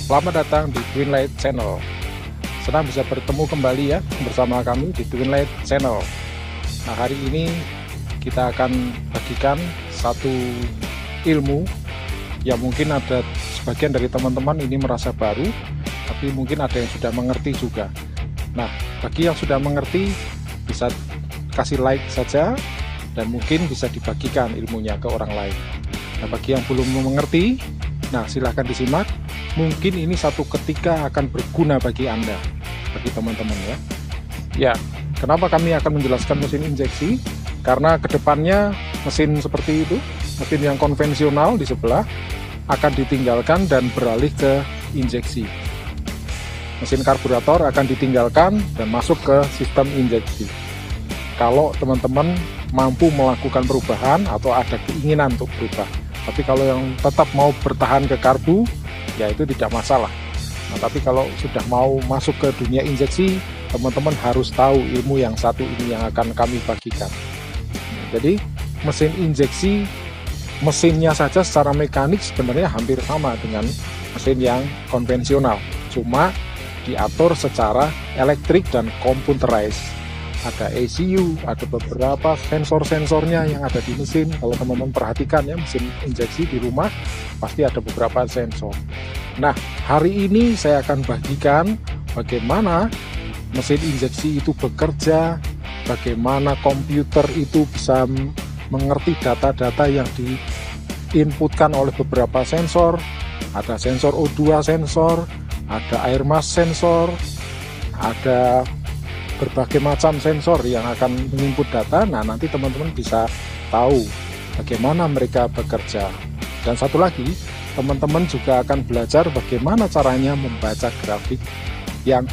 Selamat datang di Twinlight Channel. Senang bisa bertemu kembali ya bersama kami di Twinlight Channel. Nah, hari ini kita akan bagikan satu ilmu yang mungkin ada sebagian dari teman-teman ini merasa baru, tapi mungkin ada yang sudah mengerti juga. Nah, bagi yang sudah mengerti bisa kasih like saja dan mungkin bisa dibagikan ilmunya ke orang lain. Nah, bagi yang belum mengerti, nah silahkan disimak. Mungkin ini satu ketika akan berguna bagi Anda, bagi teman-teman ya. Ya, kenapa kami akan menjelaskan mesin injeksi? Karena kedepannya mesin seperti itu, mesin yang konvensional di sebelah, akan ditinggalkan dan beralih ke injeksi. Mesin karburator akan ditinggalkan dan masuk ke sistem injeksi. Kalau teman-teman mampu melakukan perubahan atau ada keinginan untuk berubah. Tapi kalau yang tetap mau bertahan ke karbu, ya itu tidak masalah. Nah, tapi kalau sudah mau masuk ke dunia injeksi, teman-teman harus tahu ilmu yang satu ini yang akan kami bagikan. Jadi mesin injeksi, mesinnya saja secara mekanik sebenarnya hampir sama dengan mesin yang konvensional, cuma diatur secara elektrik dan computerized. Ada ECU, ada beberapa sensor-sensornya yang ada di mesin. Kalau teman-teman perhatikan ya, mesin injeksi di rumah pasti ada beberapa sensor. Nah, hari ini saya akan bagikan bagaimana mesin injeksi itu bekerja, bagaimana komputer itu bisa mengerti data-data yang diinputkan oleh beberapa sensor. Ada sensor O2 sensor, ada air mass sensor, ada berbagai macam sensor yang akan menginput data. Nah, nanti teman-teman bisa tahu bagaimana mereka bekerja. Dan satu lagi, teman-teman juga akan belajar bagaimana caranya membaca grafik yang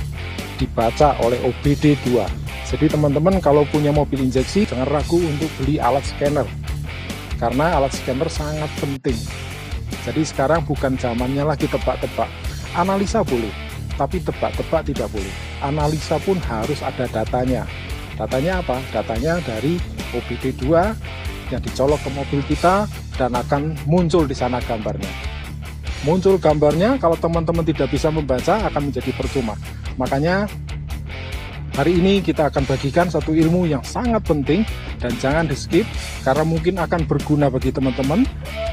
dibaca oleh OBD2. Jadi teman-teman kalau punya mobil injeksi jangan ragu untuk beli alat scanner, karena alat scanner sangat penting. Jadi sekarang bukan zamannya lagi tebak-tebak. Analisa boleh, tapi tebak-tebak tidak boleh. Analisa pun harus ada datanya. Datanya apa? Datanya dari OBD2 yang dicolok ke mobil kita dan akan muncul di sana gambarnya. Muncul gambarnya, kalau teman-teman tidak bisa membaca akan menjadi percuma. Makanya hari ini kita akan bagikan satu ilmu yang sangat penting dan jangan di skip karena mungkin akan berguna bagi teman-teman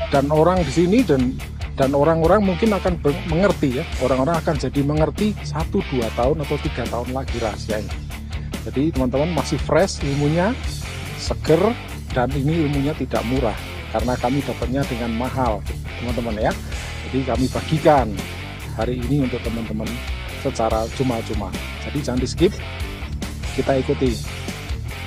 dan orang di sini dan orang-orang mungkin akan mengerti ya. Orang-orang akan jadi mengerti 1-2 tahun atau 3 tahun lagi rahasianya. Jadi teman-teman masih fresh ilmunya, seger, dan ini ilmunya tidak murah karena kami dapatnya dengan mahal teman-teman ya. Jadi kami bagikan hari ini untuk teman-teman secara cuma-cuma. Jadi jangan di skip, kita ikuti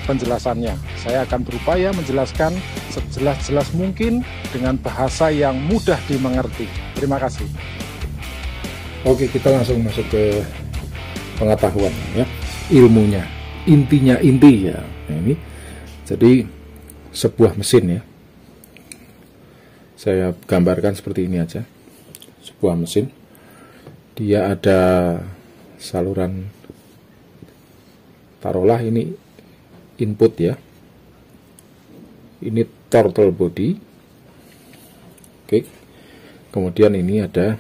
penjelasannya. Saya akan berupaya menjelaskan sejelas-jelas mungkin dengan bahasa yang mudah dimengerti. Terima kasih. Oke, kita langsung masuk ke pengetahuan ya, ilmunya. Intinya inti ya. Nah, ini jadi sebuah mesin ya. Saya gambarkan seperti ini aja. Sebuah mesin. Dia ada saluran, taruhlah ini input ya. Ini throttle body. Oke. Kemudian ini ada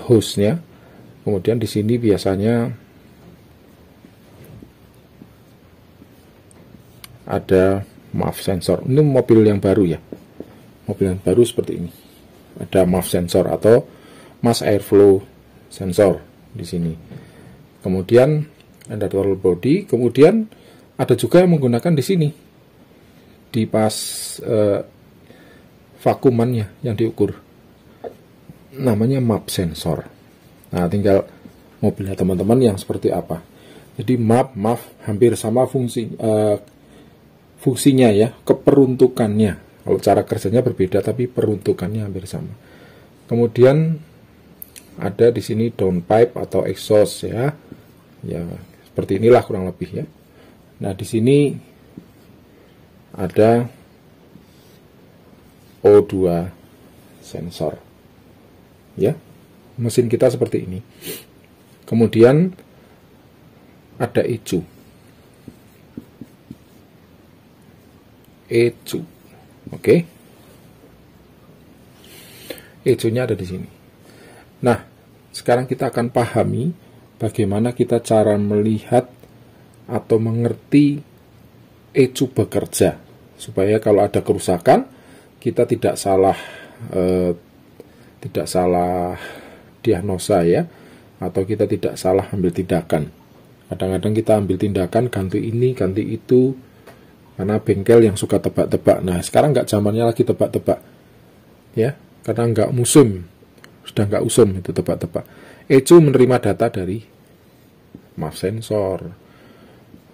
hostnya. Kemudian di sini biasanya ada MUF sensor. Ini mobil yang baru ya. Mobil yang baru seperti ini. Ada MUF sensor atau mass airflow sensor di sini. Kemudian ada throttle body, kemudian ada juga yang menggunakan di sini di pas vakumannya yang diukur, namanya MUP sensor. Nah, tinggal mobilnya teman-teman yang seperti apa. Jadi MUP hampir sama fungsinya ya, keperuntukannya. Kalau cara kerjanya berbeda tapi peruntukannya hampir sama. Kemudian ada di sini downpipe atau exhaust ya. Ya, seperti inilah kurang lebih ya. Nah, di sini ada O2 sensor. Ya. Mesin kita seperti ini. Kemudian ada ECU. Oke. ECU-nya ada di sini. Nah, sekarang kita akan pahami bagaimana kita cara melihat atau mengerti ECU bekerja, supaya kalau ada kerusakan kita tidak salah diagnosa ya, atau kita tidak salah ambil tindakan. Kadang-kadang kita ambil tindakan ganti ini, ganti itu, karena bengkel yang suka tebak-tebak. Nah, sekarang nggak zamannya lagi tebak-tebak, ya, karena nggak musim, sudah nggak usum itu tebak-tebak. ECU menerima data dari MAF sensor,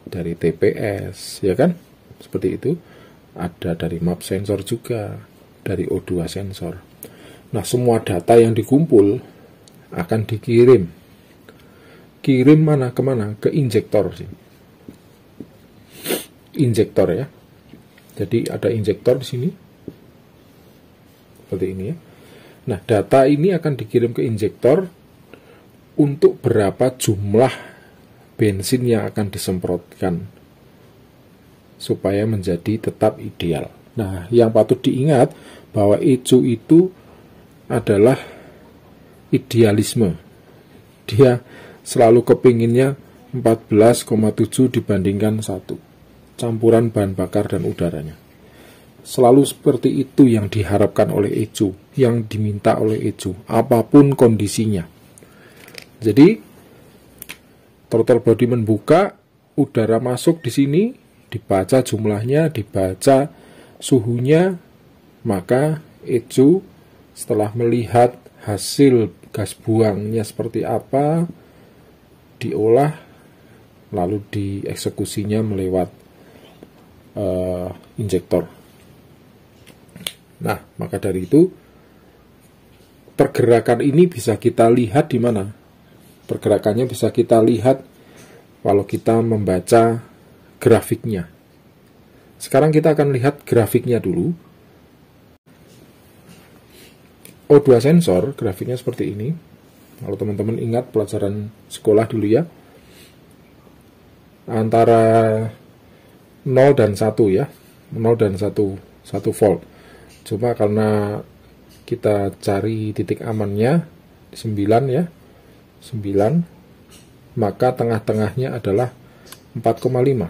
dari TPS, ya kan, seperti itu. Ada dari MAP sensor juga, dari O2 sensor. Nah, semua data yang dikumpul akan dikirim. Kirim mana kemana? Ke injektor sih. Injektor ya. Jadi ada injektor di sini. Seperti ini ya. Nah, data ini akan dikirim ke injektor untuk berapa jumlah bensin yang akan disemprotkan supaya menjadi tetap ideal. Nah, yang patut diingat bahwa ECU itu adalah idealisme. Dia selalu kepinginnya 14,7 dibandingkan 1. Campuran bahan bakar dan udaranya. Selalu seperti itu yang diharapkan oleh ECU, yang diminta oleh ECU, apapun kondisinya. Jadi, throttle body membuka, udara masuk di sini, dibaca jumlahnya, dibaca suhunya, maka ECU setelah melihat hasil gas buangnya seperti apa, diolah, lalu dieksekusinya melewat injektor. Nah, maka dari itu pergerakan ini bisa kita lihat di mana? Pergerakannya bisa kita lihat kalau kita membaca grafiknya. Sekarang kita akan lihat grafiknya dulu. O2 sensor, grafiknya seperti ini. Kalau teman-teman ingat pelajaran sekolah dulu ya. Antara 0 dan 1 ya. 0 dan 1 volt. Cuma karena kita cari titik amannya 9 ya. 9, maka tengah-tengahnya adalah 4,5.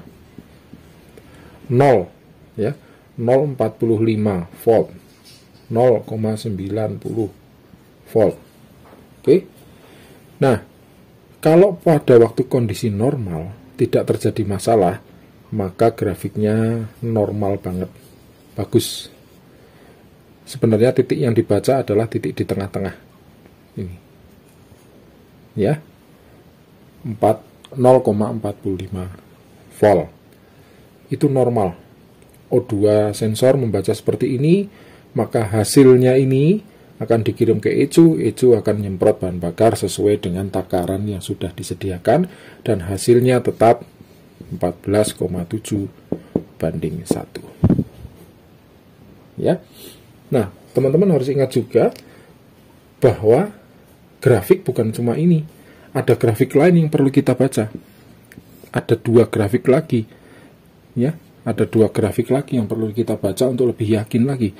0 ya, 0,45 volt, 0,90 volt. Oke. Nah, kalau pada waktu kondisi normal tidak terjadi masalah, maka grafiknya normal banget, bagus. Sebenarnya titik yang dibaca adalah titik di tengah-tengah ini ya, 0,45 volt. Itu normal. O2 sensor membaca seperti ini, maka hasilnya ini akan dikirim ke ECU. ECU akan nyemprot bahan bakar sesuai dengan takaran yang sudah disediakan, dan hasilnya tetap 14,7 banding 1. Ya. Nah, teman-teman harus ingat juga bahwa grafik bukan cuma ini. Ada grafik lain yang perlu kita baca. Ada 2 grafik lagi. Ya, ada 2 grafik lagi yang perlu kita baca untuk lebih yakin lagi.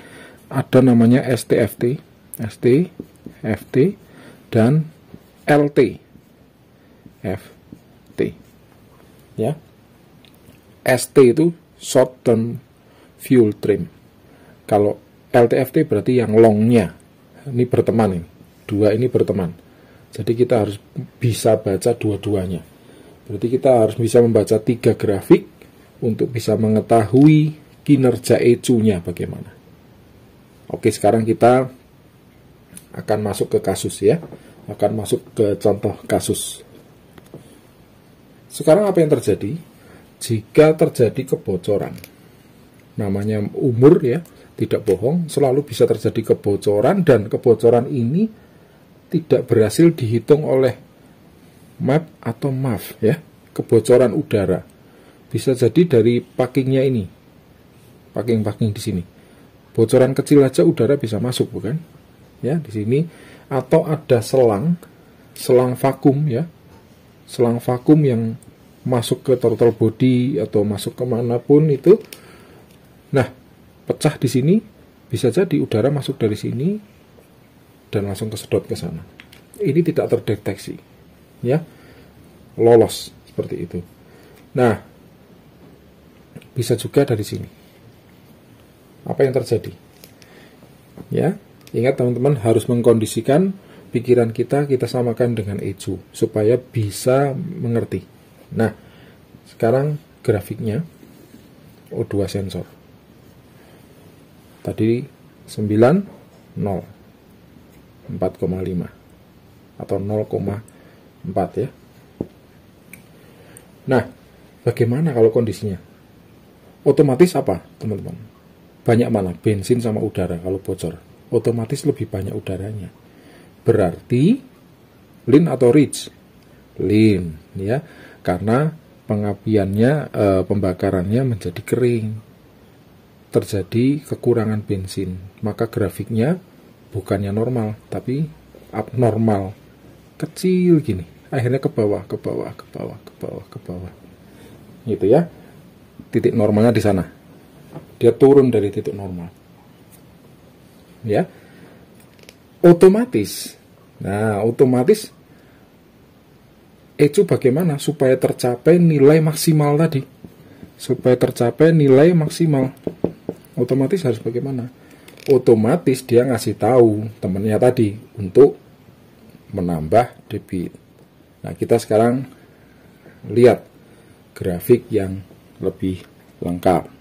Ada namanya STFT, dan LTFT. Ya. ST itu short term fuel trim. Kalau LTFT berarti yang longnya. Ini berteman ini. 2 ini berteman. Jadi kita harus bisa baca dua-duanya. Berarti kita harus bisa membaca 3 grafik untuk bisa mengetahui kinerja ECU-nya bagaimana. Oke, sekarang kita akan masuk ke kasus ya. Akan masuk ke contoh kasus. Sekarang apa yang terjadi? Jika terjadi kebocoran, namanya umur ya, tidak bohong, selalu bisa terjadi kebocoran, dan kebocoran ini tidak berhasil dihitung oleh MAP atau MAF ya. Kebocoran udara bisa jadi dari packingnya ini, packing di sini. Bocoran kecil aja udara bisa masuk, bukan? Ya, di sini. Atau ada selang vakum ya, selang vakum yang masuk ke throttle body atau masuk kemanapun itu. Nah, pecah di sini, bisa jadi udara masuk dari sini, dan langsung kesedot ke sana. Ini tidak terdeteksi, ya, lolos seperti itu. Nah, bisa juga dari sini. Apa yang terjadi? Ya, ingat teman-teman harus mengkondisikan pikiran kita samakan dengan Eju supaya bisa mengerti. Nah, sekarang grafiknya O2 sensor. Tadi 9, 0, 4,5 atau 0,4 ya. Nah, bagaimana kalau kondisinya? Otomatis apa, teman-teman? Banyak mana? Bensin sama udara kalau bocor. Otomatis lebih banyak udaranya. Berarti lean atau rich? Lean, ya. Karena pengapiannya, pembakarannya menjadi kering. Terjadi kekurangan bensin. Maka grafiknya bukannya normal, tapi abnormal. Kecil gini. Akhirnya ke bawah, ke bawah, ke bawah, ke bawah, ke bawah. Gitu ya. Titik normalnya di sana. Dia turun dari titik normal. Ya. Otomatis. Nah, otomatis itu bagaimana supaya tercapai nilai maksimal tadi? Supaya tercapai nilai maksimal. Otomatis harus bagaimana? Otomatis dia ngasih tahu temannya tadi untuk menambah debit. Nah, kita sekarang lihat grafik yang lebih lengkap.